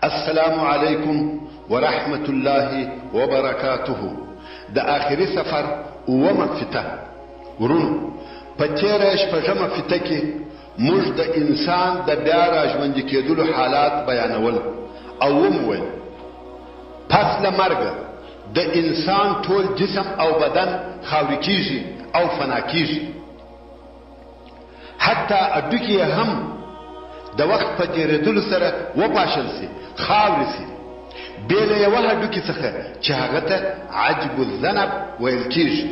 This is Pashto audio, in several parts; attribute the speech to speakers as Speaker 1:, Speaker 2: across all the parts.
Speaker 1: السلام علیکم ورحمت الله وبرکاته. د آخري سفر اومه فته ورونو، په تیره شپږمه فته کې موږ د انسان د بیا راژوندي کېدلو حالات بیانول او ومویل پس له مرګه د انسان ټول جسم او بدن خاوري کیږي او فنا کیږي، حتی اډوکې هم د وخت په تیریدلو سره وپاشل سي، خاوري سي، بې له یوه هډوکي څخه چې هغه ته عجب الذنب ویل کیږي.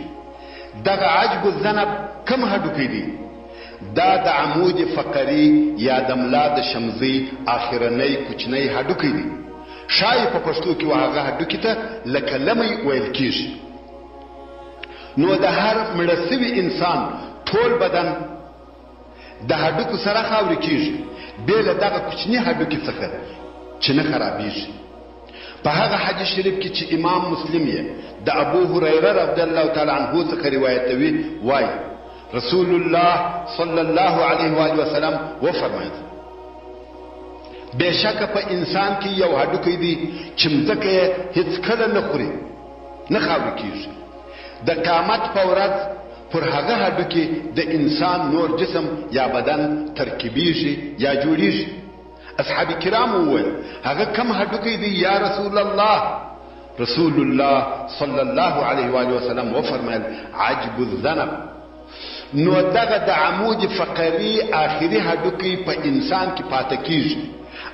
Speaker 1: دغه عجب الذنب کوم هډوکی دی؟ دا د عمود فقري یا د ملا د شمزي اخرنی کوچنی هډوکی دی. شای په پښتو کې هغه هډوکی ته لکه لمی ویل کیږي. نو د هر مړه سوي انسان ټول بدن د هډوکو سره خاوري کیږي، بې له دغه کوچني هډوکي څخه چې نه خرابیږي. په هغه حدیث شریف کې چې امام مسلم یې د ابو هريره رضی الله تعالی عنه څخه روایتوي، وایي رسول الله صلی الله علیه و آله وسلم وفرمایل بېشکه په انسان کې یو هډوکی دی چې مځکه یې هیڅ کله نه خوري، نه خاوري کیږي. د قیامت په ورځ پر هغه هډوکی د انسان نور جسم یا بدن ترکیبیږي یا جوړیږي. اصحاب کرام وویل هغه کم هډوکی دی یا رسول الله؟ رسول الله صلی الله علیه و آله وسلم وفرمایل عجب الذنب. نو دغه د عمود فقري آخري هډوکی په انسان کې پاتې کیږي،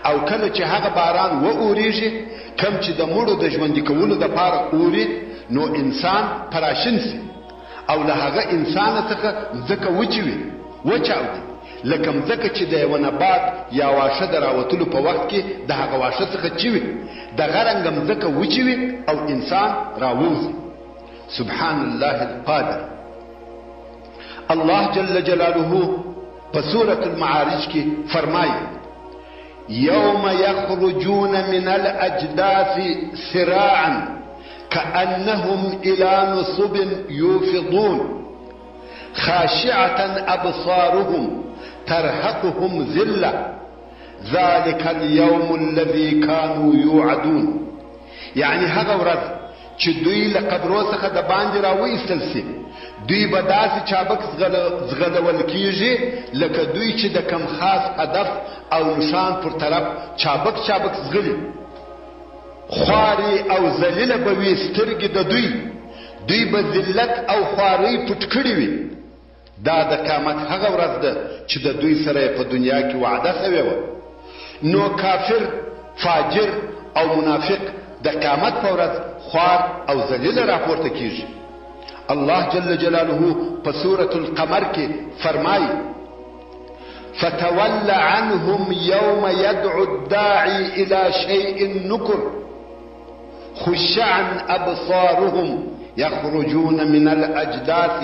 Speaker 1: او کله چې هغه باران و اوریږي، کم چې د مړو د ژوندي کولو دپاره اوري، نو انسان پراشین سي او له هغه انسان څخه ځکه وچوي وچاودي، لکه مځکه چې د یوه نبات یا واښه د راوتلو په وخت کې د هغه واښه څخه چوي، دغه رنګه مځکه وچوي او انسان راووځي. سبحان الله القادر. الله جل جلاله په سورة المعارج کې فرمایي یوم یخرجون من الاجداث سراعا كأنهم إلى نصب يوفضون خاشعة أبصارهم ترهقهم ذلة ذلك اليوم الذي كانوا يوعدون. يعني هغه ورځ چې دوی له قبرو څخه د باندې راوایستل سي، دوی به داسې چابک زغلول کیږي لکه دوی چې د کم خاص هدف او نشان پر طرف چابک چابک زغلي. خواري او ذلیله به وي سترګې د دوی به ذلت او خواري پټ کړي وي. دا د قیامت هغه ورځ ده چې د دوی سره په دنیا کې وعده سوې وه. نو کافر، فاجر او منافق د قیامت په ورځ خوار او ذلیله راپورته کیږي. الله جل جلاله په سورة القمر کې فرمایي فتول عنهم يوم يدعو الداعي إلى شيء نكر خشعا أبصارهم يخرجون من الأجداث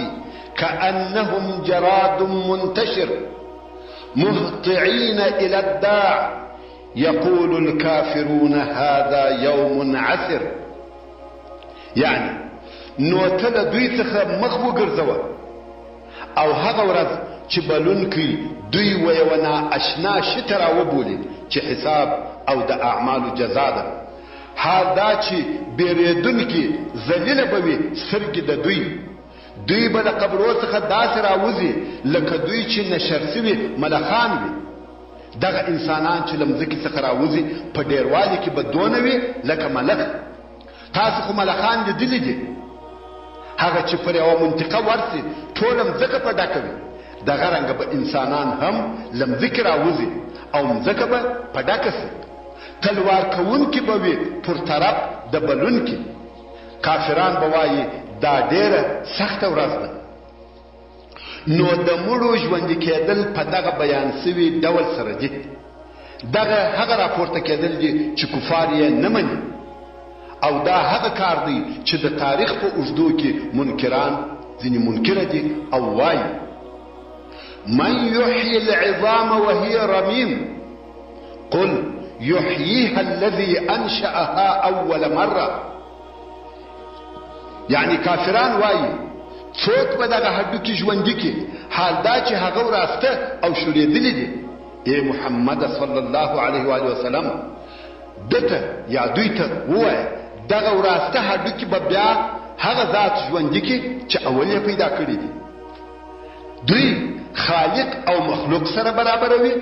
Speaker 1: كأنهم جراد منتشر مهطعين إلى الداع يقول الكافرون هذا يوم عسر. يعني نو ته د دوی څخه مخ وګرځوه او هغه ورځ چې بلونکي دوی و یوه نااشنا شي ته راوبولي چې حساب او د اعمالو جزا ده. حال دا چې بیریدونکي ذلیله به وي سترګې د دوی به له قبرو څخه داسې راوځي لکه دوی چې نشر سوي ملخان وي. دغه انسانان چې له مځکې څخه راوځي په ډیروالي کې به دونه وي لکه ملخ. تاسو خو ملخان لیدلي دي، هغه چې پر یوه منطقه ورسي ټوله مځکه په ډکه وي. دغه رنګه به انسانان هم له مځکې راوځي او مځکه به په ډکه سي. تلوار کوونکي به وي پر طرف د بلونکي. کافران به وایي دا ډېره سخته ورځ ده. نو د مړو ژوندي کېدل په دغه بیان سوي ډول سره دي. دغه هغه راپورته کېدل دي چې کفار یې نه مني، او دا هغه کار دی چې د تاریخ په اوږدو کې منکران ځینې منکره دي او وایي من يحيي العظام وهي رميم قل يحييها الذي أنشأها أول مرة. يعني کافران وایي څوک به دغه هډوکي ژوندي کړي، حال دا چې هغه وراسته او شړېدلي دي. ای محمد صلی الله علیه و آله وسلم دته یا دوی ته ووایه دغه وراسته هډوکي به بیا هغه ذات ژوندي کړي چې اول یې پیدا کړي دي. دوی خالق او مخلوق سره برابروي.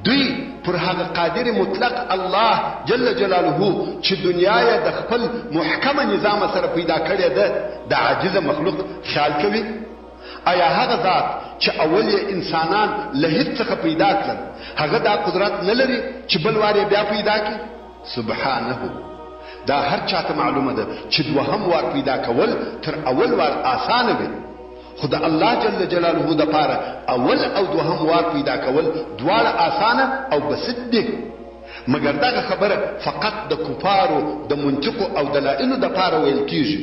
Speaker 1: دوی پر هغه قادر مطلق الله جل جلاله چې دنیا یې د خپل محکمه نظام سره پیدا کړې ده د عاجز مخلوق خیال کوي. آیا هغه ذات چې اول یې انسانان له هیڅ څخه پیدا کړل هغه دا قدرت نه لري چې بل وار یې بیا پیدا کړي؟ سبحانه. دا هر چاته معلومه ده چې دوهم وار پیدا کول تر اول وار آسانه وي، خو د الله جل جلاله د پاره اول او دوهم وار پیدا کول دواړه آسانه او بسیط دي. مګر دغه خبره فقط د کفارو د منطقو او دلایلو د پاره ویل کیږي.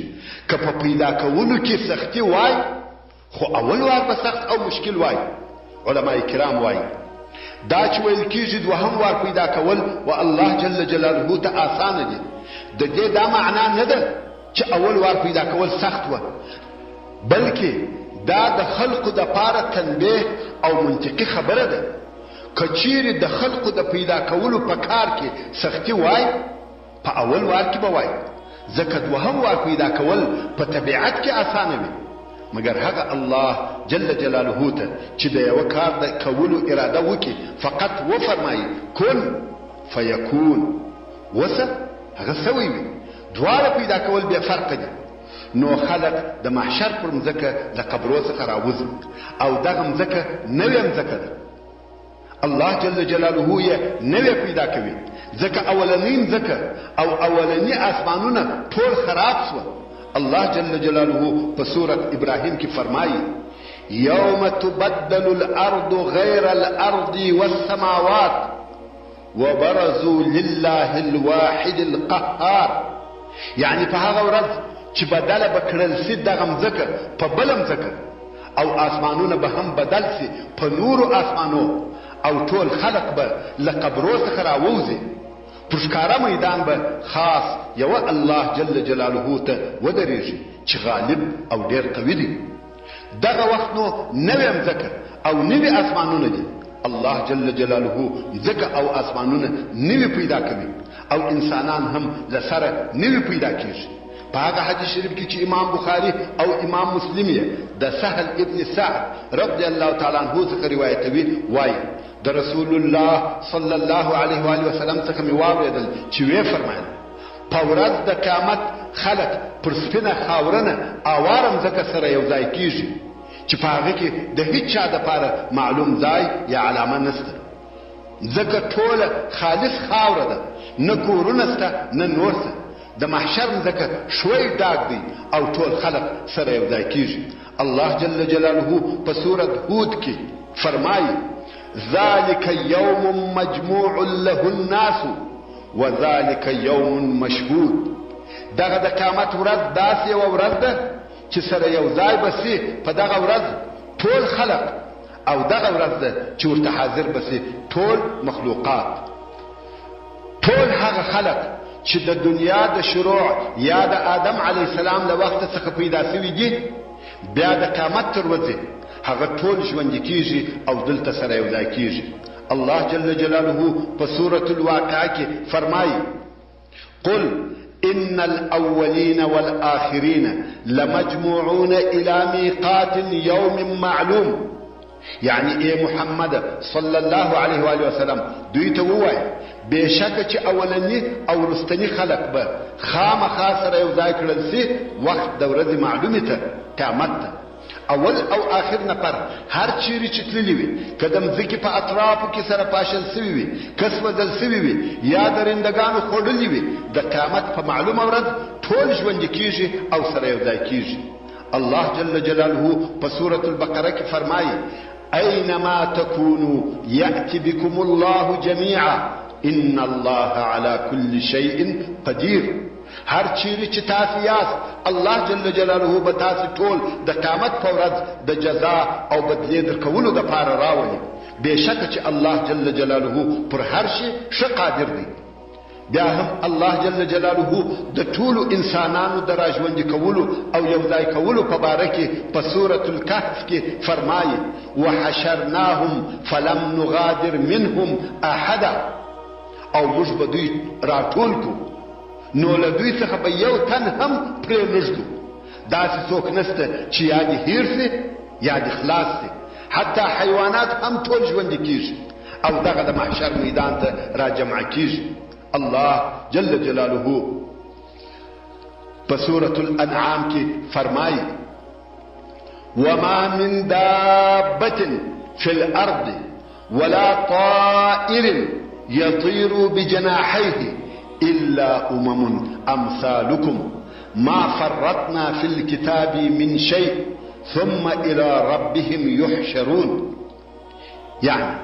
Speaker 1: که په پیدا کولو کې سختی وای خو اول وار به سخت او مشکل وای. علماء کرام وای دا چې ویل کیږي دوهم وار پیدا کول و الله جل جلاله ته آسانه دي، د دې دا معنا نه ده چې اول وار پیدا کول سخت و، بلکې دا د خلقو د پاره تنبیه او منطقي خبره ده. کچیر د خلقو د پیدا کولو په کار کې سختی وای په اول وار کې به وای، ځکه دوهم وار پیدا کول په طبیعت کې آسانه وي. مگر هغه الله جل جلاله ته چې د یو کار د کولو اراده وکي فقط و فرمایي کن فیکون وسه هغه سوی وي. دواړه پیدا کول بیا فرق دي. نو خلق د محشر پر مځکه د قبرو څخه راوځي او دغه مځکه نوې مځکه ده. الله جل جلاله یې نوې پیدا کوي ځکه اولنۍ مځکه او اولنۍ اسمانونه ټول خراب شو. الله جل جلاله په سورة ابراهیم کې فرمایي یوم تبدل الارض غیر الارض والسماوات وبرزوا لله الواحد القهار. یعنی په هغه ورځ چې بدله بکړل سي دغه مځکه په بل مځکه او اسمانونه به هم بدل سي په نورو اسمانو او ټول خلق به له قبرو څخه راووځي. پر ښکاره میدان به خاص یو الله جل جلاله ته ودرېږي چې غالب او ډېر قوي دی. دغه وخت نو نوې مځکه او نوې اسمانونه دي. الله جل جلاله مځکه او اسمانونه نوې پیدا کوي او انسانان هم لسره نوې پیدا کیږي. په هغه حدیث شریف کې چې امام بخاری او امام مسلم یې د سهل ابن سعد رضی الله تعالی عنہ څخه روایتوي وایي د رسول الله صلی الله علیه و آله وسلم څخه مې واورېدل چې وی فرمایل په ورځ د قیامت خلق پر سپینه خاورنه اواره مځکه سره یو ځای کیږي چې په هغه کې د هیڅ چا دپاره معلوم ځای یا علامه نشته. ځکه ټوله خالص خاوره ده، نه کورونه شته نه نور څه. د محشر مځکه شوی ډاک دی او ټول خلق سره یو ځای کیږي. الله جل جلاله په سورة هود کې فرمایي ذلك يوم مجموع له الناس وذلك يوم مشهود. دغه د قیامت ورځ داسې یوه ورځ ده چې سره یو ځای بسي په دغه ورځ ټول خلق او دغه ورځ ده چې ورته حاضر بسي ټول مخلوقات. ټول هغه خلق چې د دنیا د شروع یا د آدم علیه السلام له وخت څخه پیدا شوي دي بیا د قیامت تر ورځې هغه ټول ژوندي کیږي او دلته سره یو ځای کیږي. الله جل جلاله په سورة الواقعه کې فرمایي قل ان الاولین والآخرین لمجموعون الى میقات یوم معلوم. یعنی ای محمد صلی الله علیه و آله وسلم دوی ته ووایه بېشکه چې اولنی او وروستني خلق به خامخا سره یو ځای کړل سي وخت د ورځې معلومې ته قیامت ته. اول او آخر نفر هر چیرې چې تللی وي که د مځکې په اطرافو کې سره پاشل سوي وي که سوځل سوي وي یا درندګانو خوړلي وي د قیامت په معلومه ورځ ټول ژوندي کیږي او سره یو ځای کیږي. الله جل جلاله په سورة البقره کې فرمایي اينما تكونوا يأتي بكم الله جميعا ان الله على كل شيء قدير. هر چیرې چې تاسو یاست الله جل جلاله به تاسو ټول د قیامت په ورځ د جزا او بدلې درکولو دپاره راولي. بېشکه چې الله جل جلاله پر هر شي ښه قادر دی. بیا هم الله جل جلاله د ټولو انسانانو د راژوندي کولو او یو ځای کولو په باره کې په سورة الکهف کې فرمایي وحشرناهم فلم نغادر منهم احدا. او موږ به دوی راټول کو، نو له دوی څخه به یو تن هم پرې نږدو. داسې څوک نشته چې یا دې هیر سي یا دې خلاص سي. حتی حیوانات هم ټول ژوندي کیږي او دغه د محشر میدان ته راجمع کیږي. الله جل جلاله په سورة الانعام کې فرمایي: وما من دابة في الارض ولا طائر يطير بجناحيه الا امثالكم ما فرطنا في الكتاب من شيء ثم الى ربهم يحشرون. يعني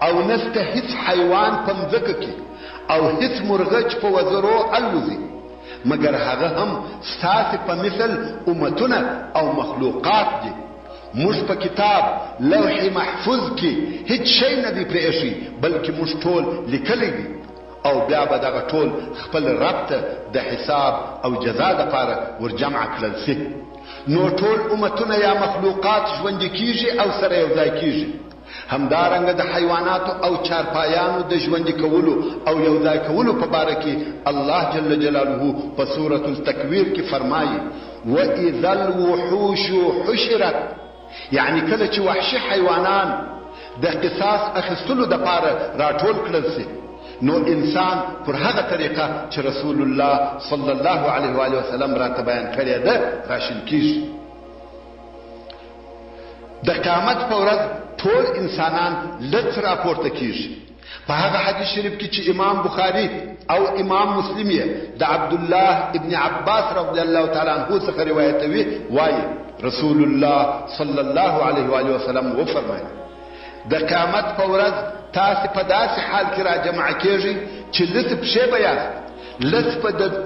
Speaker 1: او نسته هیڅ حیوان په مځکه کې او هیڅ مرغه چې په وزرو الوزي مگر هغه هم ستاسې په مثل امتونه او مخلوقات دي. موږ په کتاب لوح محفوظ کې هیڅ شی نه دی پرې ایښی، بلکې موږ ټول لیکلی دي او بیا به دغه ټول خپل رب ته د حساب او جزا دپاره ورجمع کړل سي. نو ټول امتونه یا مخلوقات ژوندي کیږي او سره یو ځای کیږي. همدارنګه د حیواناتو او چارپایانو د ژوندي کولو او یو ځای کولو په باره کې الله جل جلاله په سورة التکویر کې فرمایي: وَإِذَا الْوُحُوشُ حُشِرَتْ. یعنی کله چې وحشي حیوانان د قصاص اخیستلو دپاره راټول کړل سي، نو انسان پر هغه طریقه چې رسول الله صلی الله علیه و آله وسلم راته بیان کړې ده راشین کیږي. د قیامت په ورځ ټول انسانان لڅ راپورته کیږي. په هغه حدیث شریف کې چې امام بخاری او امام مسلم یې د عبد الله ابن عباس رضی الله تعالی عنه څخه روایتوي، وایي رسول الله صلی الله علیه و آله وسلم وفرمایي: د قیامت په ورځ تاسو په داسې حال کې را جمع کیږئ چې لڅ پښې به یاست،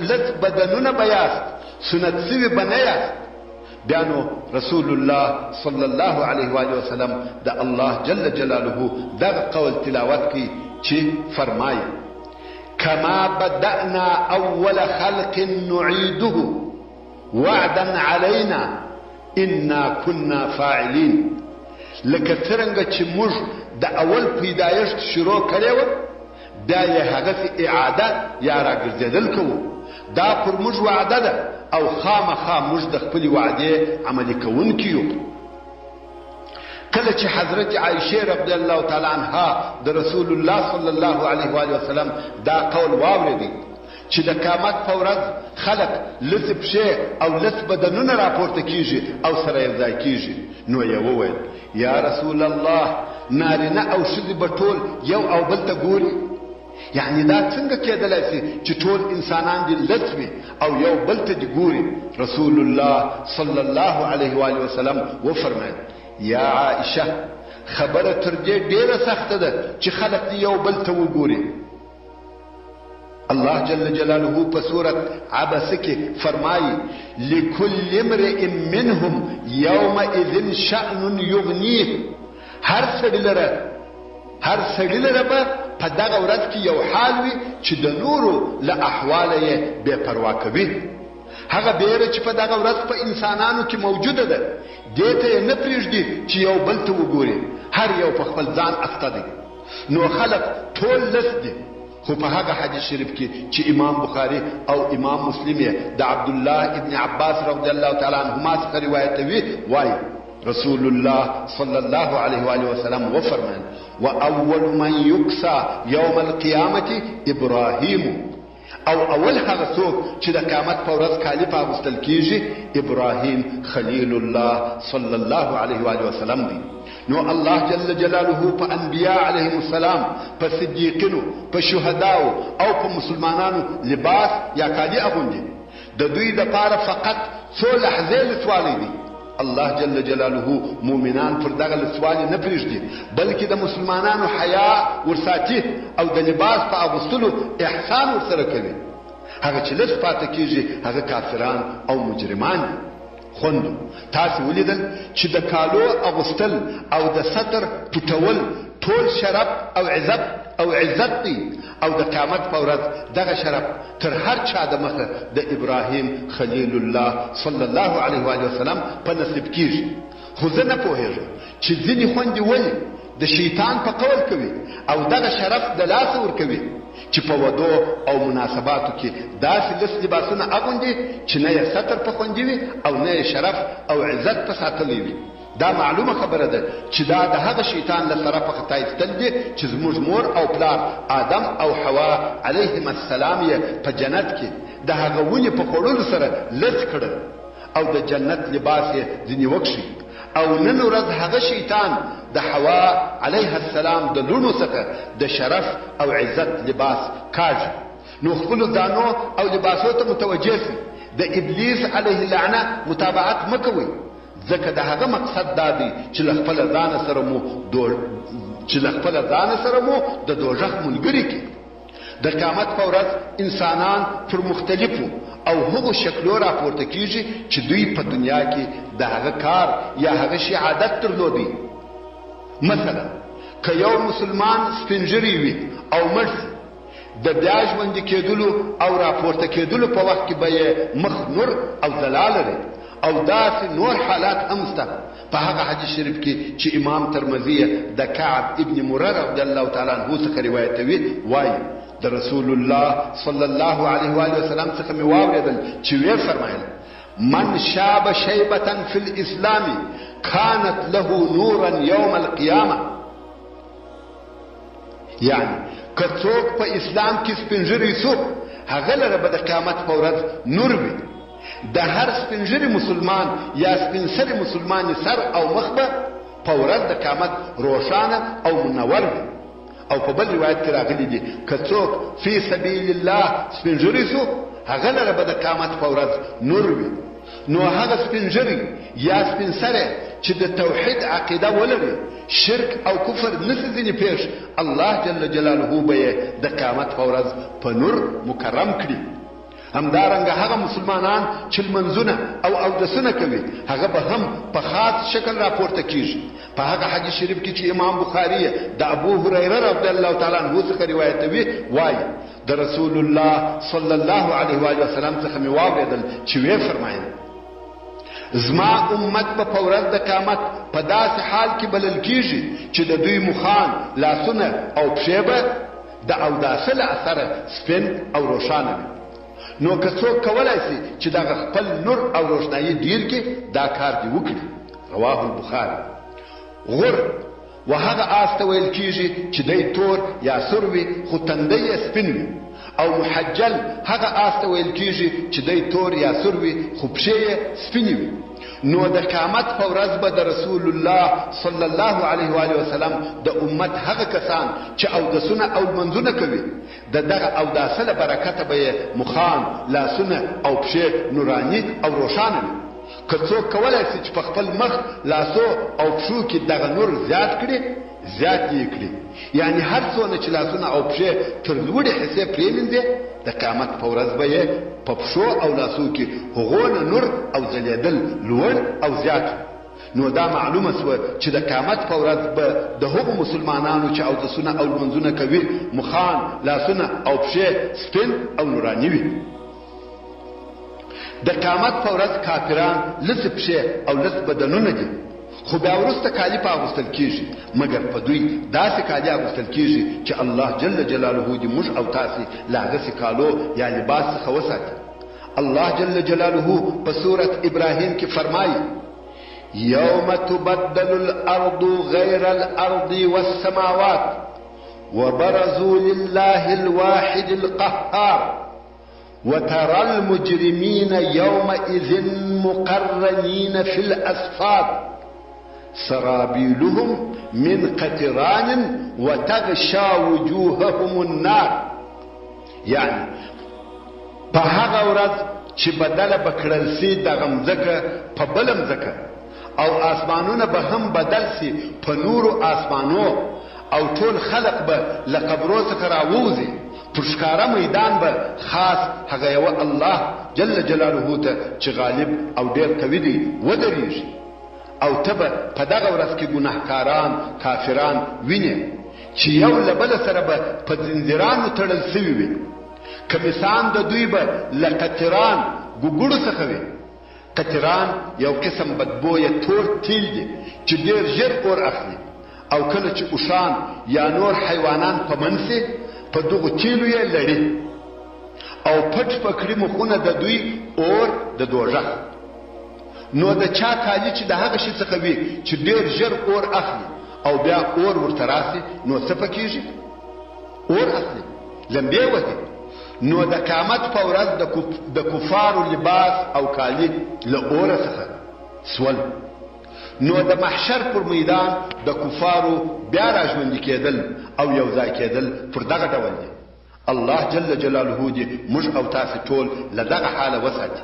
Speaker 1: لڅ بدنونه به یاست، سنت سوي به نه یاست. بیا نو رسول الله صلی الله علیه و آله وسلم د الله جل جلاله دغه قول تلاوت کوي چې فرمایي: کما بدأنا اول خلق نعيده وعدا علينا انا كنا فاعلين. لکه څرنګه چې موږ د اول پیدایښت شروع کړی و، بیا یې هغسې اعاده یا راګرځېدل کوو. دا پر موږ وعده ده او خامخا موږ د خپلې وعدې عملي کوونکي یو. کله چې حضرت عایشه رضی الله تعالی عنها د رسول الله صلی الله علیه و آله وسلم دا قول واورېدی چې د قیامت په ورځ خلق لڅ پښې او لڅ بدنونه راپورته کیږي او سره یو ځای کیږي، نو یې وویل: یا رسول الله، نارینه او ښځې به ټول یو او بل ته ګوري؟ یعنی دا څنګه کېدلی سي چې ټول انسانان دې لڅ وي او یو بل ته دې ګوري؟ رسول الله صلی الله علیه و آله وسلم وفرمایل: یا عائشه، خبره تر دې ډیره سخته ده چې خلق دې یو بل ته وګوري. الله جل جلاله په سورة عبسه کې فرمایي: لكل امرئ منهم يومئذ شأن يغنيه. هر سړي لره به په دغه ورځ کې یو حال وي چې د نورو له احواله یې بې پروا کوي. هغه بیره چې په دغه ورځ په انسانانو کې موجوده ده، دې ته یې نه پرېږدي چې یو بل ته وګوري. هر یو په خپل ځان اخته دی. نو خلق ټول لڅ دي. خو په هغه حدیث شریف کې چې امام بخاری او امام مسلم یې د عبد الله ابن عباس رضی الله تعالی عنهما څخه روایتوي، وایي رسول الله صلی الله علیه و آله وسلم وفرمایل: واول من یکسا یوم القیامة ابراهیم. او اول هغه څوک چې د قیامت په ورځ کالي په اغوستل کیږي ابراهیم خلیل الله صلی الله علیه و آله وسلم دی. نو الله جل جلاله په انبیاء علیهم السلام، په صدیقینو، په شهداو او په مسلمانانو لباس یا کالي اغوندي. د دوی دپاره فقط څو لحظې لسوالی دي. الله جل جلاله مؤمنان پر دغه لسوالي نه پرېږدي، بلکې د مسلمانانو حیا ورساتي او د لباس په اغوستلو احسان ورسره کوي. هغه چې لس پاته کیږي هغه کافران او مجرمان دي. خوندو تاسو ولیدل چې د کالو اغوستل او د ستر پټول ټول شرف او عزت دی، او د قیامت په ورځ دغه شرف تر هر چا د مخه د ابراهیم خلیل الله صلی الله علیه و آله وسلم په نصیب کیږي. خو زه نه پوهېږم چې ځینې خوندې ولې د شیطان په قول کوي او دغه شرف د لاس ورکوي چې په ودو او مناسباتو کې داسې لس لباسونه اغوندي چې نه یې ستر په خوندي وي او نه یې شرف او عزت په ساتلی وي. دا معلومه خبره ده چې دا د هغه شیطان له طرفه خطا ایستل دي چې زموږ مور او پلار آدم او حوا علیهم السلام یې په جنت کې د هغه ونې په خوړلو سره لڅ کړل او د جنت لباس یې ځینې وکشي او نن ورځ هغه شیطان د حوا علیها السلام د لونو څخه د شرف او عزت لباس کاږي. نو خپلو دانو او لباسو ته متوجه سي، د ابلیس علیه اللعنه متابعت مکوئ، ځکه د هغه مقصد دا دی چې له خپله ځانه سره مو د دوژخ ملګري کړي. د قیامت په ورځ انسانان پر مختلفو او هغو شکلو راپورته کیږي چې دوی په دنیا کې د هغه کار یا هغه شی عادت درلودي. مثلا که یو مسلمان سپینږیری وي او مړ سي، د بیا ژوندي کېدلو او راپورته کېدلو په وخت کې به یې مخ نور او ځلا لري. او داسې نور حالات هم شته. په هغه حدیث شریف کې چې امام ترمذی د کعب ابن مرره رضی الله تعالی عنه څخه روایتوي، وایي د رسول الله صلی الله علیه و آله وسلم څخه مې واورېدل چې ویې فرمایل: من شاب شیبة فی الاسلام كانت له نورا یوم القیامه. یعنی که څوک په اسلام کې سپینږیری سو، هغه لره به د قیامت په ورځ نور وي. د هر سپینږیري مسلمان یا سپینسري مسلمان سر او مخ به په ورځ د قیامت روښانه او منور وي. او په بل روایت کې راغلی دي که څوک فی سبیل الله سپینږیری سو، هغه لره به د قیامت په ورځ نور وي. نو هغه سپینږیری یا سپینسری چې د توحید عقیده ولري، شرک او کفر نشي ځینې پیښ، الله جل جلاله به یې د قیامت په ورځ په نور مکرم کړي. همدارنګه هغه مسلمانان چې لمنځونه او اودسونه کوي، هغه به هم په خاص شکل راپورته کیږي. په هغه حدیث شریف کې چې امام بخاری د ابو هریره رضی الله تعالی عنه څخه روایتوي، وایي د رسول الله صلی الله علیه و آله وسلم څخه مې واورېدل چې ویې فرمایل: زما امت به په ورځ د قیامت په داسې حال کې بلل کیږي چې د دوی مخان، لاسونه او پښې به د اوداسه له اثره سپین او روښانه وي. نو که څوک کولای شي چې دغه خپل نور او روښنایي ډیر کې دا کار دی وکړي. رواه البخاري. غر وهغه آس ته ویل کیږي چې دی تور یا سور وي خو تندی یې سپین وي. او محجل هغه آس ته ویل کیږي چې دی تور یا سور وي خو پښې یې سپینې وي. نو د قیامت په ورځ به د رسول الله صلی الله علیه و آله وسلم د امت هغه کسان چې اودسونه او لمنځونه کوي، د دغه اوداسه له برکته به یې مخان، لاسونه او پښې نوراني او روښانه وي. که څوک کولی شي چې په خپل مخ، لاسو او پښو کې دغه نور زیات کړي، زیات یې کړي. یعنی هر څونه چې لاسونه او پښې تر لوړې حصې پرېمنځي، د قیامت په ورځ به یې په پښو او لاسو کې هغونه نور او ځلېدل لوړ او زیات. نو دا معلومه سوه چې د قیامت په ورځ به د هغو مسلمانانو چې اودسونه او لمنځونه کوي، مخان، لاسونه او پښې سپین او نوراني وي. د قیامت په ورځ کافران لڅې پښې او لڅ بدنونه دي، خو بیا وروسته کالي په اغوستل کیږي، مګر په دوی داسې کالي اغوستل کیږي چې الله جل جلاله دې موږ او تاسې له هغسې کالو یا لباس څخه وساتي. الله جل جلاله په سورة ابراهیم کې فرمایي: یوم تبدل الارض غیر الارض والسماوات وبرزوا لله الواحد القهار وترى المجرمين يومئذ مقرنين في الأصفاد سرابيلهم من قطران وتغشى وجوههم النار. یعنی په هغه ورځ چې بدله بکړل سي دغه مځکه په بله مځکه، او آسمانونه به هم بدل سي په نورو آسمانو، او ټول خلق به له قبرو څخه راووځي. پر ښکاره میدان به خاص هغه یوه الله جل جلاله ته چې غالب او ډیر قوي دی ودرېږي. او ته به په دغه ورځ کې ګناهکاران کافران وینې چې یو له بله سره به په زنځیرانو تړل سوي وي. کمیسان د دوی به له قطران ګوګړو څخه وي. قطران یو قسم بدبویه تور تیل دی چې ډیر ژر اور اخلي او کله چې اوښان یا نور حیوانان په منځ په دغو تیلو یې لړي او پټ پکړي مخونه د دوی اور د دوزخ. نو د چا کالي چې د هغه شي څخه وي چې ډېر ژر اور اخلي او بیا اور ورته راسي نو څه پکېږي؟ اور اخلي، لمبې وهي. نو د قیامت په ورځ د کفارو لباس او کالي له اوره څخه سول. نو د محشر پر میدان د کفارو بیا راژوندي کېدل او یو ځای کېدل پر دغه ډول دي. الله جل جلاله دې موږ او تاسې ټول له دغه حاله وساتي.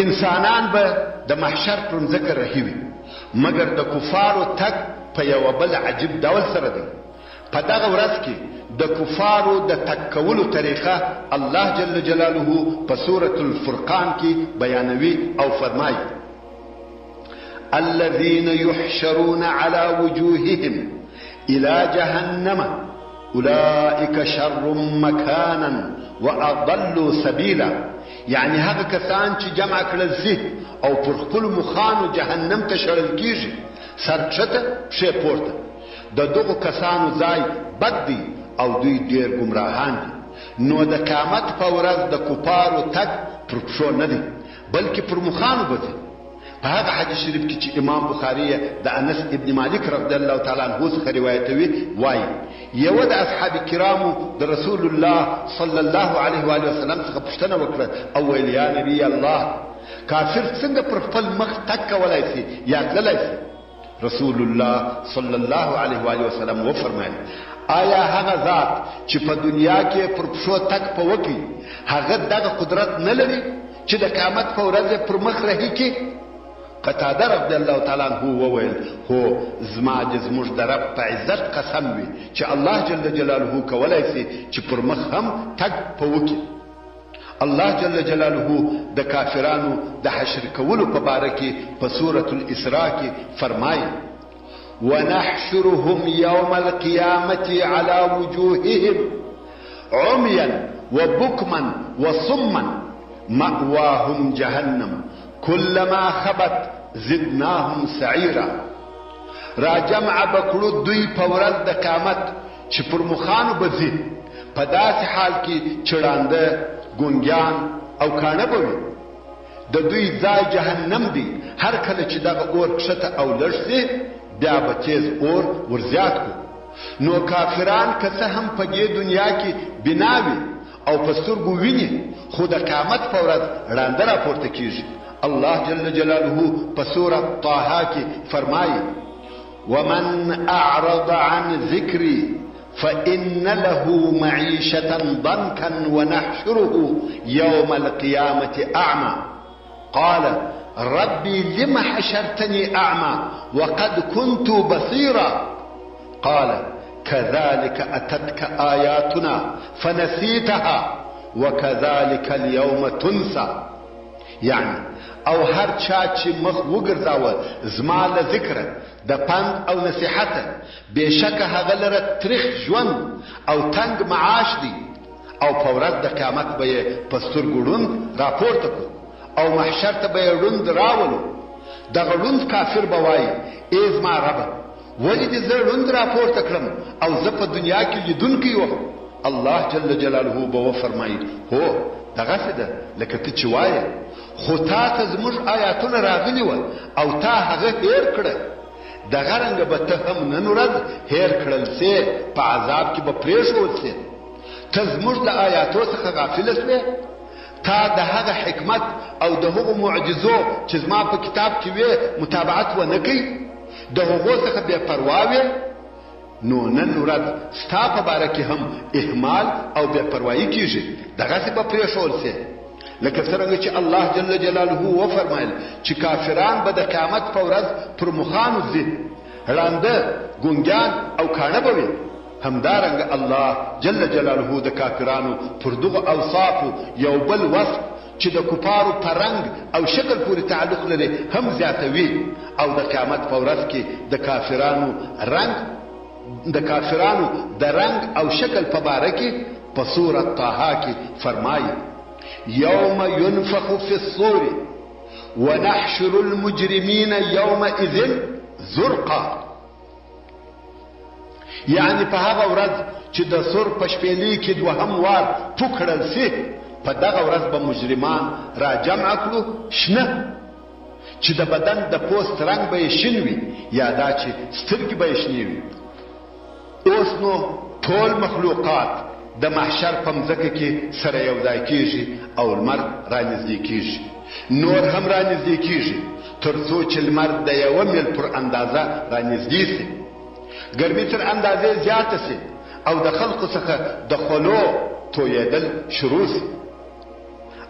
Speaker 1: انسانان به د محشر پر مځکه رهي وي، مګر د کفارو تګ په یوه بل عجیب ډول سره دی. په دغه ورځ کې د کفارو د تګ کولو طریقه الله جل جلاله په سورة الفرقان کې بیانوي او فرمایي: الذين يحشرون على وجوههم إلى جهنم أولئك شر مكانا وأضل سبيلا. يعني هغه کسان چې جمع کړل شي او پر خپل مخانو جهنم ته شړل کیږي، سر کښته پښې پورته، د دغو کسانو ځای بد دی او دوی ډېر ګمراهان دي. نو د قیامت په ورځ د کفارو تګ پر پښو نه دی بلکې پر مخانو به ځي. په هغه حدیث شریف کې چې امام بخاري د انس ابن مالک رضی الله تعالی عنه څخه روایتوي، وایي یو د اصحاب کرامو د رسول الله صلی الله علیه و آله وسلم څخه پوښتنه وکړه او ویل: یا نبی الله، کافر څنګه پر خپل مخ تګ کولی شي یا تللی شي؟ رسول الله صلی الله علیه و آله وسلم وفرمایل: آیا هغه ذات چې په دنیا کې پر پښو تګ په وکړي هغه دغه قدرت نه لري چې د قیامت په ورځ پر مخ رهي کړي؟ قتاده رضی الله تعالی عنه وویل: هو، زما د زموږ د رب په عزت قسم وي چې الله جل جلاله کولی شي چې پر مخ هم تګ په وکړي. الله جل جلاله د کافرانو د حشر کولو په باره کې په سورة الاسراء کې فرمایي: ونحشرهم يوم القيامة على وجوههم عميا وبكما وصما مأواهم جهنم كلما خبت زدناهم سعيرا. را جمع بکړو دوی په ورځ د قیامت چې پر مخانو به ځي، په داسې حال کې چې ړانده، ګونګیان او کاڼه به وي. د دوی ځای جهنم دی. هر کله چې دغه اور کښته او لږ شي بیا به تیز اور ورزیات کړو. نو کافران که څه هم په دې دنیا کې بنا وي او په سترګو ویني، خو د قیامت په ورځ ړانده راپورته کېږي. الله جل جلاله په سورة طه کې فرمایي: ومن أعرض عن ذكري فإن له معيشة ضنكا ونحشره يوم القيامة أعمى قال ربي لم حشرتني أعمى وقد كنت بصيرا قال كذلك أتتك آياتنا فنسيتها وكذلك اليوم تنسى. يعني او هر چا چې مخ وګرځاوه زما له ذکره د پند او نصیحته، بېشکه هغه لره تریخ ژوند او تنگ معاش دی او په ورځ د قیامت به یې په سترګو ړوند راپورته کړو او محشر ته به یې ړوند راولو. دغه ړوند کافر به وایي: ای زما ربه، ولې دې زه ړوند راپورته کړم او زه په دنیا کې لیدونکی وم؟ الله جل جلاله به وفرمایي: هو، دغسې ده لکه ته چې وایې، خو تا ته زموږ آیاتونه راغلي وه او تا هغه هیر کړه. دغه رنګه به ته هم نن ورځ هیر کړل سې، په عذاب کې به پرېښول سې. ته زموږ د آیاتو څخه غافله سوې؟ تا د هغه حکمت او د هغو معجزو چې زما په کتاب کې وې متابعت ونه کوي؟ د هغو څخه بې پروا وې؟ نو نن ورځ ستا په باره کې هم اهمال او بې پروایي کېږي، دغسې به پرېښول سې. لکه څرنګه چې الله جل جلاله وفرمایل چې کافران به د قیامت په ورځ پر مخانو ځي، ړانده، ګونګیان او کاڼه به وي. همدارنګه الله جل جلاله د کافرانو پر دغو اوصافو یو بل وصف چې د کفارو په رنګ او شکل پورې تعلق لري هم زیاتوي او د قیامت په ورځ کې د کافرانو د رنګ او شکل په باره کې په سورة طه کې فرمایي: يوم ينفخ في الصور ونحشر المجرمين يومئذ زرقا. یعنی په هغه ورځ چې د سور په شپېلۍ کې دوهم وار پوکړل سي په دغه ورځ به مجرمان را جمع کړو شنه چې د بدن د پوست رنگ به یې شین وي یا دا چې سترګې به یې شنې وي. اوس نو ټول مخلوقات د محشر په مځکه کې سره یو ځای کېږي او لمر رانږدې کېږي، نور هم رانږدې کېږي تر څو چې لمر د یوه میل پر اندازه رانږدې سي، ګرمي تر اندازې زیاته سي او د خلقو څخه د خولو تویېدل شروع سي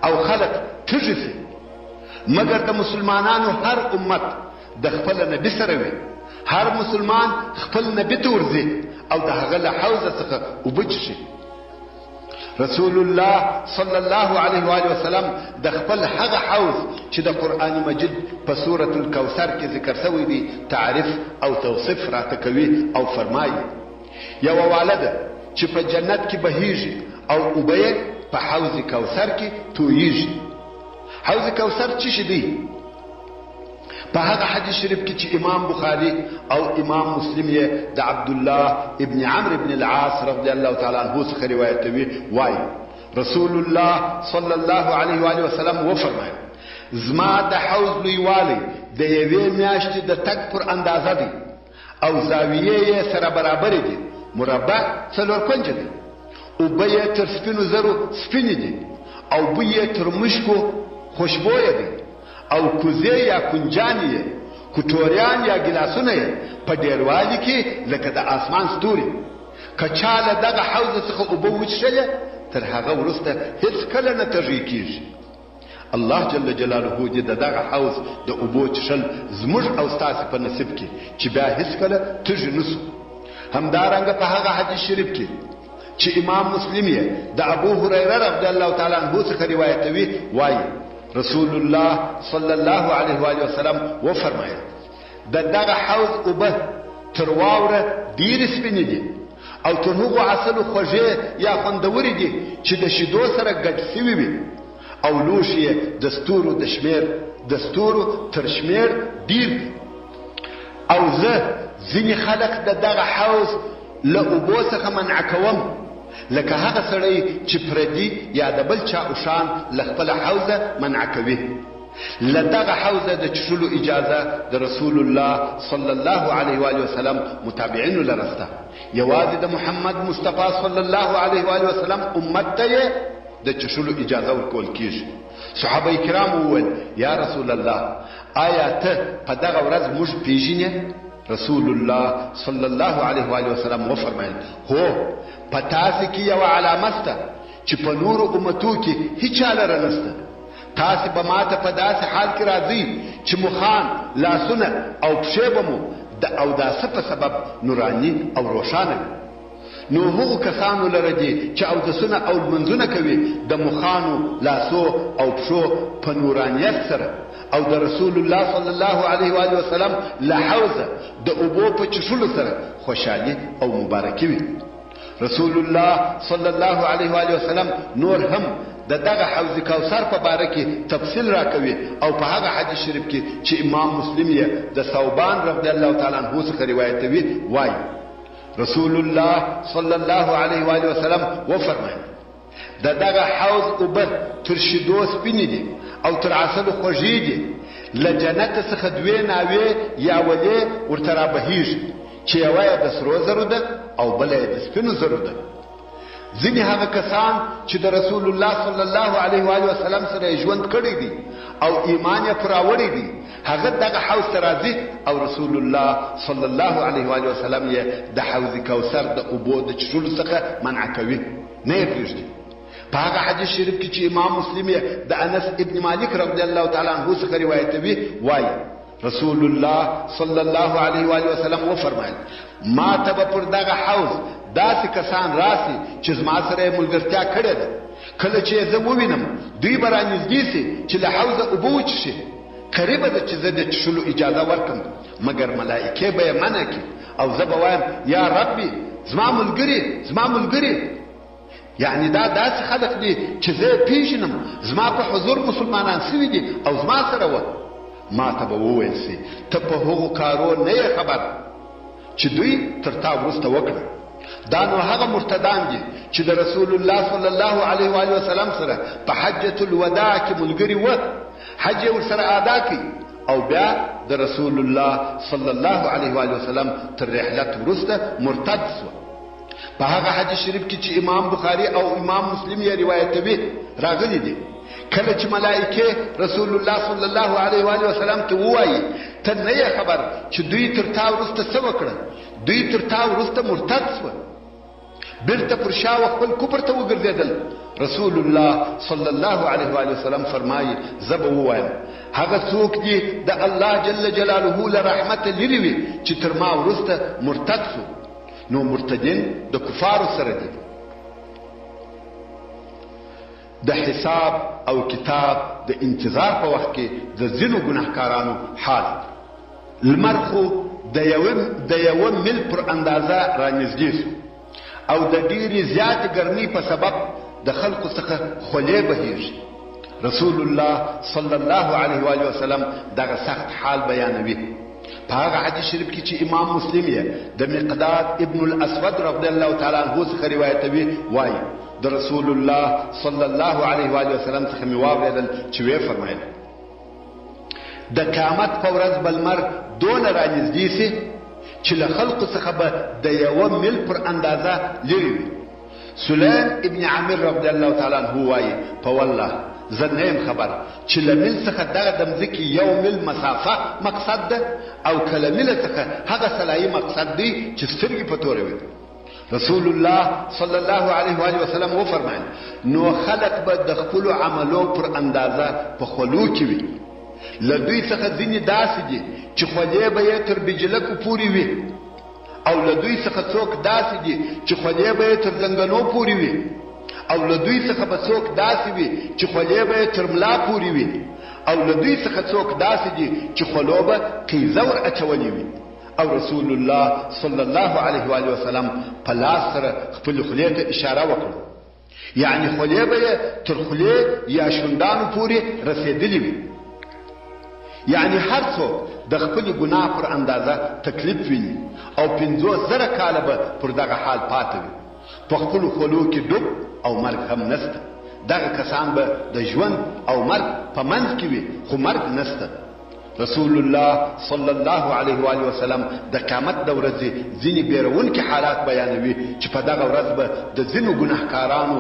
Speaker 1: او خلق تږي سي. مګر د مسلمانانو هر امت د خپل نبی سره وي، هر مسلمان خپل نبی ته ورځي او د هغه له حوضه څخه اوبه څښي. رسول الله صلی الله علیه و آله وسلم د خپل هغه حوض چې د قرآن مجید په سورة الکوثر کې ذکر شوی دی تعریف او توصیف راته کوي او فرمایي یوه واله ده چې په جنت کې بهیږي او اوبه یې په حوض کوثر کې تویږي. حوض کوثر څه شی دی؟ په هغه حدیث شریف کې چې امام بخاری او امام مسلم یې د عبدالله ابن عمرو ابن العاص رضی الله تعالی عنه څخه روایتوي وایي رسول الله صلی الله علیه و آله وسلم وفرمایل زما د حوض لویوالی د یوې میاشتې د تګ پر اندازه دی او زاویې یې سره برابر دي، مربع 4 کنجه دی، اوبه یې تر سپینو زرو سپینې دي او بوی یې تر مشکو خوشبویه دی او کوزې یا کنجانې یې کټوریان یا ګیلاسونه یې په ډیروالي کې لکه د اسمان ستوري. که چا له دغه حوض څخه اوبه وڅښلې تر هغه وروسته هیڅ کله نه تږی کېږي. الله جل جلاله دې د دغه حوض د اوبو څښل زموږ او ستاسې په نصیب کې چې بیا هیڅ کله تږي نه سو. همدارنګه په هغه حدیث شریف کې چې امام مسلم یې د ابو هریره رضی الله تعالی عنه څخه روایتوي وایي رسول الله صلی الله علیه و آله وسلم وفرمایل د دغه حوض اوبه تر واوره ډېرې سپینې دي او تر هغو عسلو خوږې یا خوندورې دي چې د شیدو سره ګډ سوي وي او لوښي یې د ستورو تر شمېر ډېر دي. او زه ځینې خلک د دغه حوض له اوبو څخه منع کوم لکه هغه سړی چې پردي یا د بل چا اوشان له خپله حوضه منع کوي. له دغه حوضه د څښلو اجازه د رسول الله صلی الله علیه و آله وسلم متابعینو لره شته. یوازې د محمد مصطفی صلی الله علیه و آله وسلم امت ته یې د څښلو اجازه ورکول کیږي. صحابه کرام وویل یا رسول الله آیا ته په دغه ورځ موږ پیژنې؟ رسول الله صلی الله علیه و آله وسلم وفرمایل هو په تاسې کې یوه علامه شته چې په نورو امتو کې هیچا لره نشته. تاسې به ماته په داسې حال کې راځئ چې مخان لاسونه او پښې به مو د اوداسه په سبب نوراني او روښانه وي. نو هغو کسانو لره دي چې اودسونه او لمنځونه کوي د مخانو لاسو او پښو په نورانیت سره او د رسول الله صلی الله علیه و آله وسلم له حوضه د اوبو په څښلو سره خوشحالي او مبارکي وي. رسول الله صلی الله علیه و آله وسلم نور هم د دغه حوض کوثر په باره کې تفصیل راکوي او په هغه حدیث شریف کې چې امام مسلم یې د ثوبان رضی الله تعالی عنه څخه روایتوي وایي رسول الله صلی الله علیه و آله وسلم وفرمایل د دغه حوض اوبه تر شیدو سپینې دي او تر عسلو خوږې دي. له جنت څخه 2 ناوې یا ولې ورته رابهیږي چې یوه یې د سرو زرو ده او بله یې د سپینو زرو ده. ځینې هغه کسان چې د رسول الله صلی الله علیه و آله وسلم سره ژوند کړی دی او ایمان یې پراوړی دی هغه دغه حوض ته راځي او رسول الله صلی الله علیه و آله وسلم یې د حوض کوثر د اوبو د څښلو څخه منع کوي، نه یې پرېږدي. په هغه حدیث شریف کې چې امام مسلم یې د انس ابن مالک رضی الله تعالی عنه څخه روایتوي وایي رسول الله صلی الله علیه و آله وسلم وفرمایل ما ته به پر دغه حوض داسې کسان راسي چې زما سره یې ملګرتیا کړې ده. کله چې زه ووینم دوی به رانږدې سي چې له حوضه اوبه وڅښي. قریبه ده چې زه د څښلو اجازه ورکړم مګر ملایکې به یې منع کړي او زه به وایم یا ربي زما ملګري یعنی دا داسې خلق دي چې زه پیژنم زما په حضور مسلمانان سوي دي او زما سره و. ما ته به وویل سي ته په هغو کارو نه یې خبر چې دوی تر تا وروسته وکړه. دا نو هغه مرتدان دي چې د رسول الله صلی الله علیه و آله وسلم سره په حجۃ الوداع کې ملګري و، حج یې ورسره ادا کړي او بیا د رسول الله صلی الله علیه و آله وسلم تر رحلت وروسته مرتد شو. په هغه حدیث شریف کې چې امام بخاری او امام مسلم یې روایتوي راغلي دي، کله چې ملائکه رسول الله صلی الله علیه و آله وسلم ته وایي ته نه خبر چې دوی تر تا وروسته څه وکړه، دوی تر تا وروسته مرتد شو، بیرته پر شا خپل کفر ته وګرځېدل. رسول الله صلی الله علیه و آله وسلم فرمایي زه به ووایم هغه څوک دي د الله جل جلاله له رحمت لرې وي چې تر ما وروسته مرتد شو. نو مرتدین د کفارو سره دي. د حساب او کتاب د انتظار په وخت کې د ځینو ګناهکارانو حال لمر خو د یوه میل پر اندازه رانږدې شو او د ډېرې زیاتې ګرمۍ په سبب د خلقو څخه خولې بهیږي. رسول الله صلی الله علیه و آله وسلم دغه سخت حال بیانوي. په هغه حدیث شریف کې چې امام مسلم یې د مقداد ابن الاسود رضی الله تعالی عنه څخه روایتوي وایي د رسول الله صلی الله علیه و آله وسلم څخه مې واورېدل چې ویې فرمایل د قیامت په ورځ به لمر دونه رانږدې سي چې له خلقو څخه به د یوه میل پر اندازه لرې وي. سلیم ابن عامر رضی الله تعالی عنه وایي په والله زه نه یم خبر چې له میل څخه دغه د مځکې یو میل مسافه مقصد ده او که له میله څخه هغه سلایي مقصد دی چې سترګې په توره وي. رسول الله صلی الله علیه و آله وسلم وفرمایل نو خلق به د خپلو عملو پر اندازه په خولو کې وي. له دوی څخه ځینې داسې دي چې خولې به یې تر بجلکو پورې وي او له دوی څخه څوک داسې دي چې خولې به یې تر زنګنو پورې وي او له دوی څخه به څوک داسې وي چې خولې به یې تر ملا پورې وي او له دوی څخه څوک داسې دي چې خولو به قیزه ور اچولې وي. او رسول الله صلی الله علیه و آله وسلم په لاس سره خپل خولې ته اشاره وکړه، یعنی خولې به یې تر خولې یا شونډانو پورې رسېدلې وي. یعنی هر څوک د خپل ګناه پر اندازه تکلیف ویني او 50,000 کاله به پر دغه حال پاتې وي. په خپلو خولو کې ډوب او مرګ هم نسته. دغه کسان به د ژوند او مرګ په منځ کې وي خو مرګ نسته. رسول الله صلی الله علیه و آله وسلم د قیامت د ورځې ځینې بیرونکي حالات بیانوي چې په دغه ورځ به د ځینو ګناهکارانو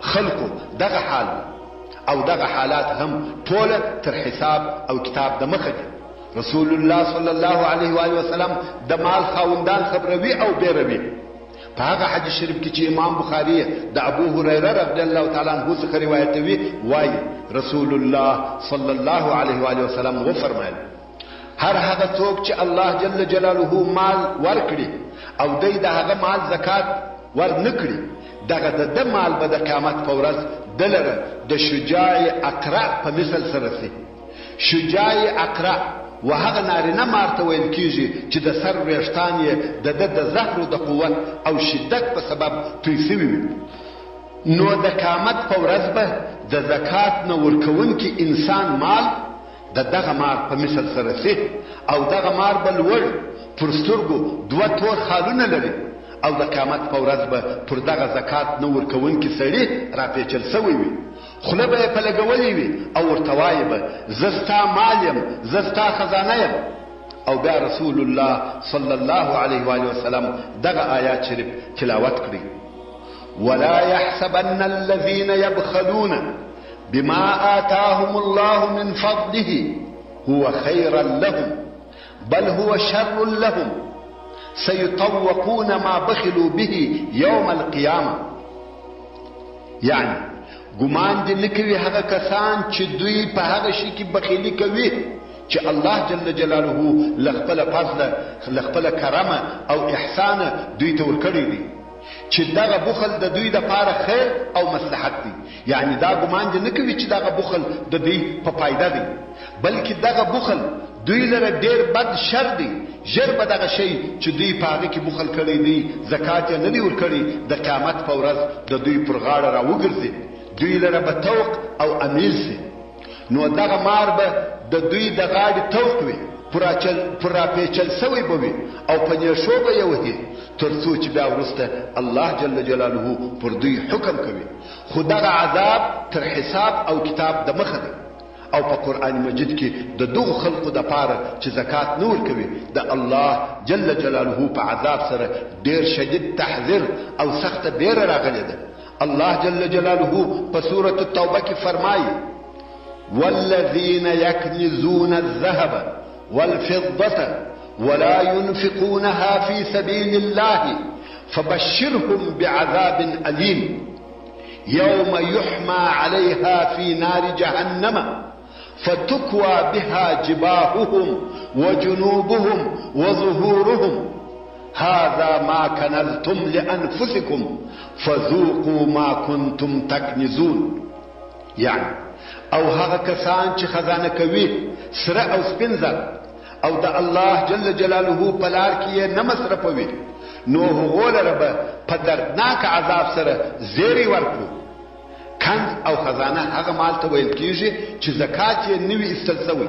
Speaker 1: خلقو دغه حال او دغه حالات هم ټوله تر حساب او کتاب د مخه دي. رسول الله صلی الله علیه و آله وسلم د مال خاوندان خبروي او بیروي. په هغه حدیث شریف کې چې امام بخاری د ابو هريره رضی الله تعالی عنہ څخه روایتوي وایي رسول الله صلی الله علیه و آله وسلم وفرمایل هر هغه څوک چې الله جل جلاله مال ورکړي او دوی د هغه مال زکات ورنکړي دغه د مال به د قیامت په ورځ دلره د شجاع اقرع په مثل سره سي. شجاع اقرع وهغه نارینه مارته ویل کیږي چې د سر ویښتان یې د زهر د قوت او شدت په سبب توی سوي وي. نو د قیامت په ورځ به د زکات نه ورکوونکي انسان مال د دغه مال په مثل سره سي او دغه مال به لوړ پر سترګو 2 تور خالونه لري او د قیامت په ورځ به پر دغه زکات نه ورکوونکي سړي راپیچل سوی وي. خوله به یې په لګولې وي او ورته وایي به زه ستا مال یم، زه ستا خزانه یم. او بیا رسول الله صلی الله علیه و آله وسلم دغه آیات شریف تلاوت کړي ولا يحسبن الذين يبخلون بما آتاهم الله من فضله هو خيرا لهم بل هو شر لهم سيطوقون ما بخلوا به يوم القيامة. یعنی ګمان دې نه کوي هغه کسان چې دوی په هغه شي کې بخیلي کوي چې الله جل جلاله له خپل فضل له خپل کرامه او احسان دوی ته ورکړي دي چې دغه بخل د دوی لپاره خیر او مصلحت دی. یعنی دا ګمان دې نه کوي چې دغه بخل د دوی په فایده دی بلکې دغه بخل دوی لره ډیر بد شر دی. ژر به دغه شی چې دوی په هغه کې بخل کړی دی زکات یې نه دی ورکړي د قیامت په ورځ د دوی پر غاړه راوګرځي، دوی لره به توق او امیل سي. نو دغه مار به د دوی د غاړې توق وي پر راپیچل سوی به وي او په نیشو به یې وهي تر څو چې بیا وروسته الله جل جلاله پر دوی حکم کوي. خو دغه عذاب تر حساب او کتاب د مخه دی او په قرآن مجید کې د دغو خلقو دپاره چې زکات نه ورکوي د الله جل جلاله په عذاب سره ډېر شدید تحذير او سخته بیره راغلې ده. الله جل جلاله په سورة التوبه کې فرمایي والذین یکنزون الذهب والفضة ولا ينفقونها في سبيل الله فبشرهم بعذاب أليم يوم يحمى عليها في نار جهنم فتكوى بها جباههم وجنوبهم وظهورهم هذا ما كنزتم لأنفسكم فذوقوا ما كنتم تكنزون. يعني او هغه کسان چې خزانه کوي سره او سپین زر او د الله جل جلاله په لار کې نه مصرفوي نو هغو لره به په دردناک عذاب سره زیری ورکړو. کنز او خزانه هغه مال ته ویل کیږي چې زکات یې نه وي ایستل سوی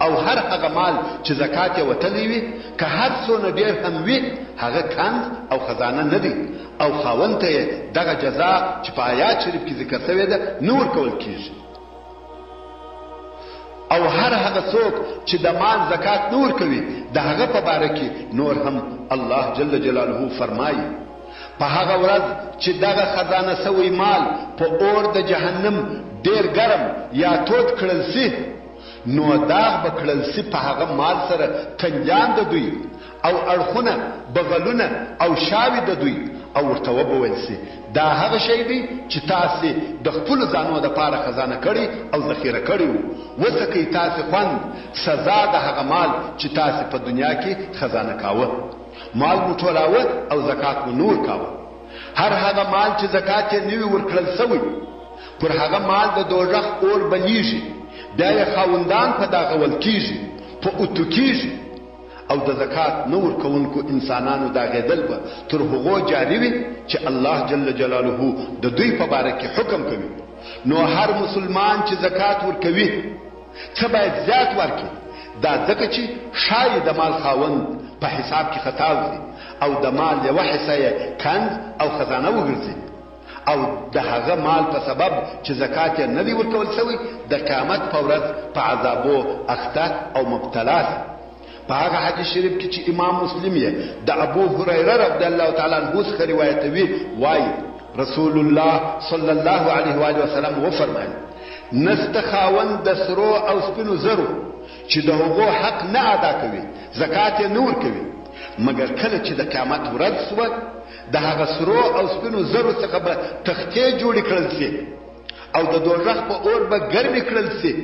Speaker 1: او هر هغه مال چې زکات یې وتلی وي که هر څونه ډېر هم وي هغه کنز او خزانه نه دی او خاوند ته یې دغه جزا چې په آیات شریف کې ذکر شوې ده نه ورکول کیږي. او هر هغه څوک چې د مال زکات نه ورکوي د هغه په باره کې نور هم الله جل جلاله فرمایي په هغه ورځ چې دغه خزانه سوی مال په اور د جهنم ډېر ګرم یا تود کړل سي نو داغ به کړل سي په هغه مال سره کنجان د دوی او اړخونه بغلونه او شاوې د دوی او ورته وبویل سي دا هغه شی دی چې تاسو د خپل ځانو د پاره خزانه کړی او ذخیره کړی وسکه تاسو خوند سزا د هغه مال چې تاسو په دنیا کې خزانه کاوه مال مو ټولاوه او زکات مو نور کاوه. هر هغه مال چې زکات یې نوی ورکړل سوی پر هغه مال د دوزخ اور بلیږي بیا یې خاوندان په دغه ول کیږي په اوتو کیږي او د زکات نور کوونکو انسانانو دا غیدل به تر هغو جاری وي چې الله جل جلاله د دوی په باره کې حکم کوي. نو هر مسلمان چې زکات ورکوي څه باید زیات ورکړي دا ځکه چې شاید د مال خاوند په حساب کې خطا وي او د مال یوه حصه یې کنز او خزانه وګرځي او د هغه مال په سبب چې زکات یې نه دی ورکول سوی د قیامت په ورځ په عذابو اخته او مبتلا په هغه حدیث شریف کې چې امام مسلم یې د ابو هريره رضی الله تعالی عنه څخه روایتوي وایي رسول الله صلی الله علیه و آله وسلم وفرمایل نست خاوند د سرو او سپینو زرو چې د هغو حق نه ادا کوي زکات یې نور کوي مګر کله چې د قیامت ورځ سوه د هغه سرو او سپینو زرو څخه به تختې جوړې کړل سي او د دوزخ په اور به ګرمې کړل سي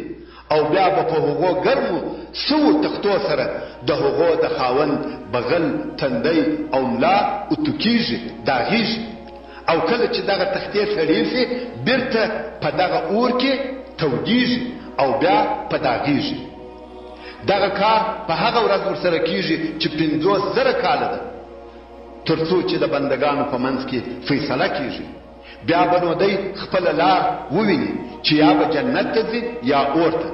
Speaker 1: او بیا به په هغو ګرمو سوو تختو سره د هغو د خاوند بغل تندی او ملا اتکیږي داغیږي او کله چې دغه تختې سړې سي بیرته په دغه اور کې تودیږي او بیا په داغیږي. دغه کار په هغه ورځ ورسره کیږي چې 50,000 کاله ده تر څو چې د بندگانو په منځ کې فیصله کیږي. بیا به نو دی خپل لار وویني چې یا به جنت ته ځي یا اور ته.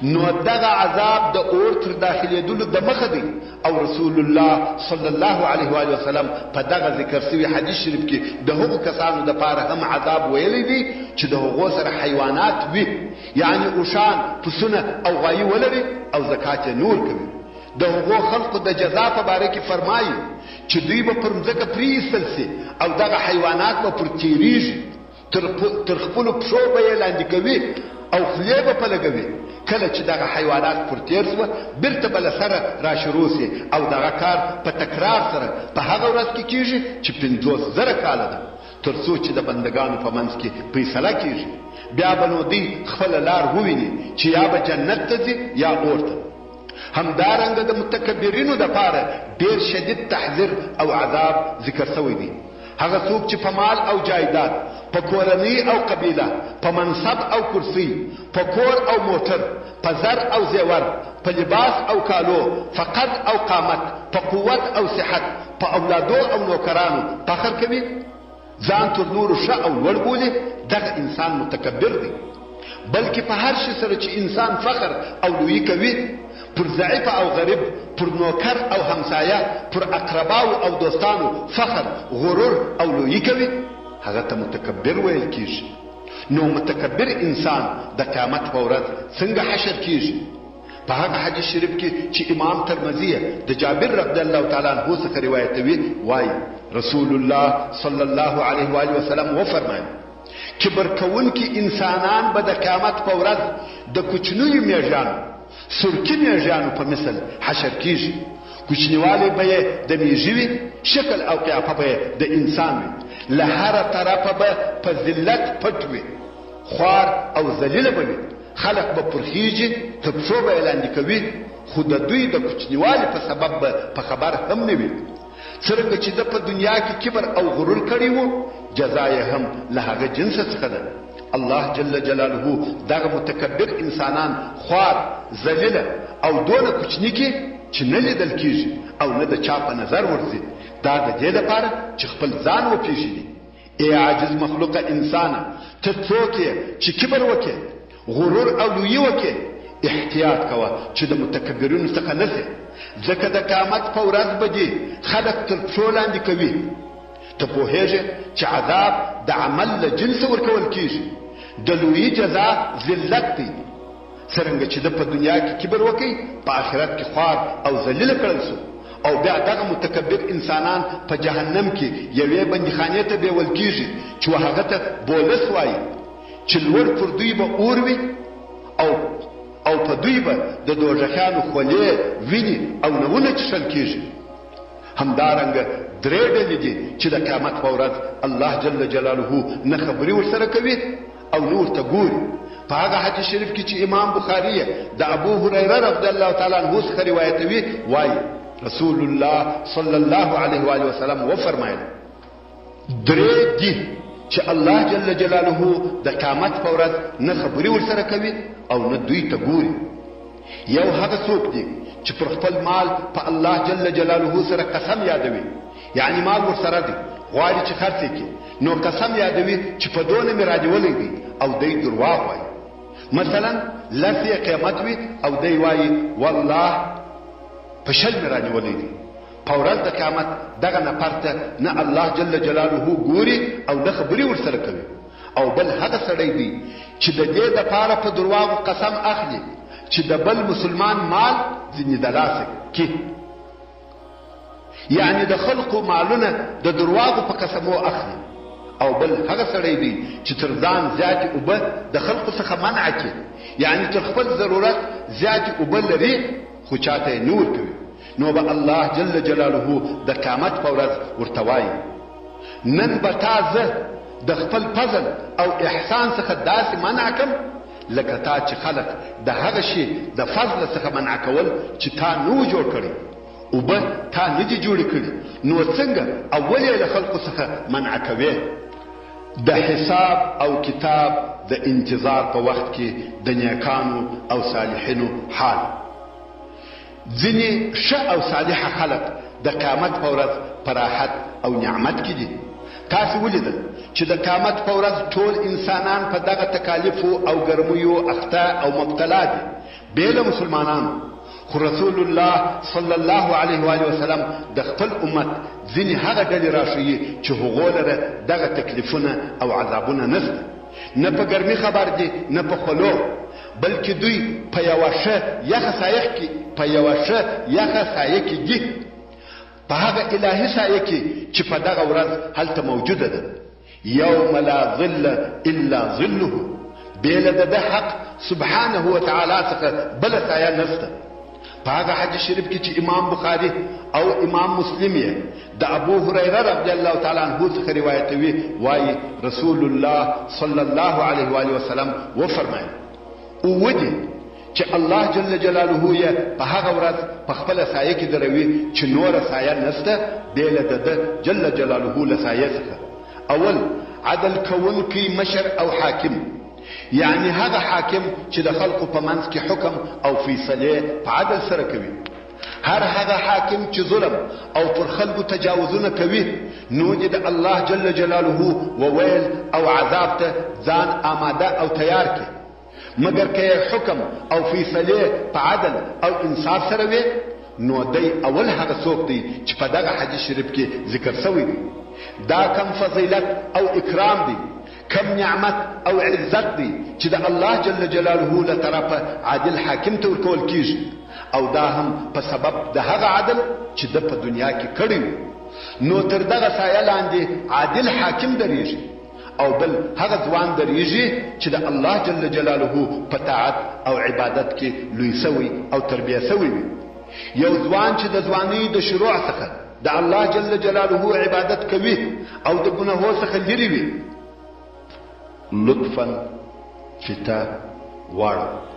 Speaker 1: نو دغه عذاب د اور تر داخلېدلو د مخه دی او رسول الله صلی الله علیه و آله وسلم په دغه ذکر شوي حدیث شریف کې د هغو کسانو دپاره هم عذاب ویلی دی چې د هغو سره حیوانات وي یعنی اوښان پسونه او غایي ولري او زکات یې نور کوي. د هغو خلقو د جزا په باره کې فرمایي چې دوی به پر مځکه پرېیستل سي او دغه حیوانات به پر تیریږي تر خپلو پښو به یې لاندې کوي او خولې به په لګوي. کله چې دغه حیوانات پر تیر سوه بیرته به له سره راشروع سي او دغه کار په تکرار سره په هغه ورځ کې کیږي چې 50,000 کاله ده تر څو چې د بندگانو په منځ کې فیصله کیږي. بیا به نو دوی خپله لار وویني چې یا به جنت ته ځي یا اور ته. همدارنګه د متکبرینو دپاره ډېر شدید تحذير او عذاب ذکر شوی دی. هغه څوک چې په مال او جایداد په کورنۍ او قبیله په منصب او کرسی په کور او موټر په زر او زیور په لباس او کالو په قد او قامت په قوت او صحت په اولادو او نوکرانو فخر کوي ځان تر نورو ښه او لوړ بولي دغه انسان متکبر دی. بلکې په هر شي سره چې انسان فخر او لویي کوي، پر ضعیف او غریب، پر نوکر او همسایه، پر اقرباو او دوستانو فخر، غرور او لویي کوي، هغه ته متکبر ویل کیږي. نو متکبر انسان د قیامت په ورځ څنګه حشر کیږي؟ په هغه حدیث شریف کې چې امام ترمذی د جابر رضی الله تعالی عنہ څخه روایتوي، وایي رسول الله صلی الله علیه و آله وسلم وفرمایي کبر کوونکي انسانان به د قیامت په ورځ د کوچنیو میږیانو، سرکي میږیانو په مثل حشر کیږي. کوچنیوالی به یې د میږي وي، شکل او قیافه به یې د انسان وي، له هره طرفه به په ذلت پټ وي، خوار او ذلیله به وي، خلق به پرخیږي، تر پښو به یې لاندې کوي، خو د دوی د کوچنیوالي په سبب به په خبر هم نه وي. څرنګه چې د په دنیا کې کبر او غرور کړی وو، جزا یې هم له هغه جنسه څخه ده. الله جل جلاله دغه متکبر انسانان خوار، ذلیله او دونه کوچني کې چې نه لیدل کیږي او نه د چا په نظر ورځي، دا د دې لپاره چې خپل ځان وپېژني. ای عاجز مخلوقه انسانه، ته څوک یې چې کبر وکې، غرور او لویي وکې؟ احتیاط کوه چې د متکبرینو څخه نه سې، ځکه د قیامت په ورځ به دې خلق تر پښو لاندې کوي. ته پوهېږې چې عذاب د عمل له جنسه ورکول کیږي. د لویي جزا ذلت دی. څرنګه چې د په دنیا کې کبر وکړي، په آخرت کې خوار او ذلیله کړل سو، او بیا دغه متکبر انسانان په جهنم کې یوې بندیخانې ته بیول کیږي چې هغه ته بولس وایي، چې لوړ پر دوی به اور وي او په دوی به د دوزخیانو خولې، وینې او نمونه چښل کیږي. همدارنګه درې ډلې دي چې د قیامت په ورځ الله جل جلاله نه خبرې ورسره کوي او نه ورته ګوري. په هغه حدیث شریف کې چې امام بخاري د ابو هريره رضی الله تعالی عنه څخه روایتوي، وایي رسول الله صلی الله علیه و آله وسلم وفرمایل درې دي چې الله جل جلاله د قیامت په ورځ نه خبرې ورسره کوي او نه دوی ته ګوري. یو هغه څوک دی چې پر خپل مال په الله جل جلاله سره قسم یادوي، یعنی مال ورسره دی، غواړي چې خرڅ کړي، نو قسم یادوي چې په دونه مې راجولی دی او دی درواغ وایي. مثلا لسې قیمت وي او دی وایي والله په شل مې راجولی دی. په ورځ د قیامت دغه نفر ته نه الله جل جلاله ګوري او نه خبرې ورسره کوي. او بل هغه سړی دی چې د دې دپاره په درواغو قسم اخلي چې د بل مسلمان مال ځینې د لاسه کې، یعنی د خلقو مالونه د درواغو په قسمو اخلي. او بل هغه سړی دی چې تر ځان زیاتې اوبه د خلقو څخه منع کړي، یعنی تر خپل ضرورت زیاتې اوبه لري خو چاته یې نه ورکوي. نو به الله جل جلاله د قیامت په ورځ ورته وایي نن به تا زه د خپل فضل او احسان څخه داسې منع کړم لکه تا چې خلق د هغه شي د فضل څخه منع کول چې تا نه جوړ کړي، اوبه تا نه دي جوړې کړي، نو څنګه اول یې له خلقو څخه منع کوې؟ د حساب او کتاب د انتظار په وخت کې د نیکانو او صالحینو حال. ځینې ښه او صالحه خلق د قیامت په ورځ په راحت او نعمت کې دي. تاسو ولیدل چې د قیامت په ورځ ټول انسانان په دغه تکالیفو او ګرمیو اخته او مبتلا دي بې له مسلمانانو. خو رسول الله صلی الله علیه و آله وسلم د خپل امت ځینې هغه ډلې راښیي چې هغو لره دغه تکلیفونه او عذابونه نشته، نه په ګرمي خبر دي نه په خلو، بلکې دوی په یوه ښه یخه سایه کې دي، په هغه الهي سایه کې چې په دغه ورځ هلته موجوده ده. یوم لا ظل الا ظله، بېله د حق سبحانه وتعالی څخه بله سایه نشته. په هغه حدیث شریف کې چې امام بخاري او امام مسلم یې د ابو هريره رضی الله تعالی عنه څخه روایتوي، وایي رسول الله صلی الله علیه و آله وسلم وفرمایل ودي چې الله جل جلاله یې په هغه ورځ په خپل سایه کې دروي چې نور سایه نشته بېله د جل جلاله له سایه څخه. اول عدل کوونکی مشر او حاکم، یعنی هغه حاکم چې د خلقو په منځ کې حکم او فیصله په عدل سره کوي. هر هغه حاکم چې ظلم او پر خلقو تجاوزونه کوي نو د الله جل جلاله وویل او عذاب ته ځان آماده او تیار کړي. مګر که حکم او فیصله په عدل او انصاف سره وي نو دی اول هغه څوک دی چې په دغه حدیث شریف کې ذکر شوی دی. دا کم فضیلت او اکرام دی، کم نعمت او عزت دی چې د الله جل جلاله له طرفه عادل حاکم ته ورکول کیږي، او دا هم په سبب د هغه عدل چې د په دنیا کې کړی. نو تر دغه سایه لاندې عادل حاکم دریږي، او بل هغه ځوان دریږي چې د الله جل جلاله په طاعت او عبادت کې لوی سوی او تربیه سوی وي. یو ځوان چې د ځوانۍ د شروع څخه د الله جل جلاله عبادت کوي او د ګناهو څخه لري وي، لطفا فتا واړه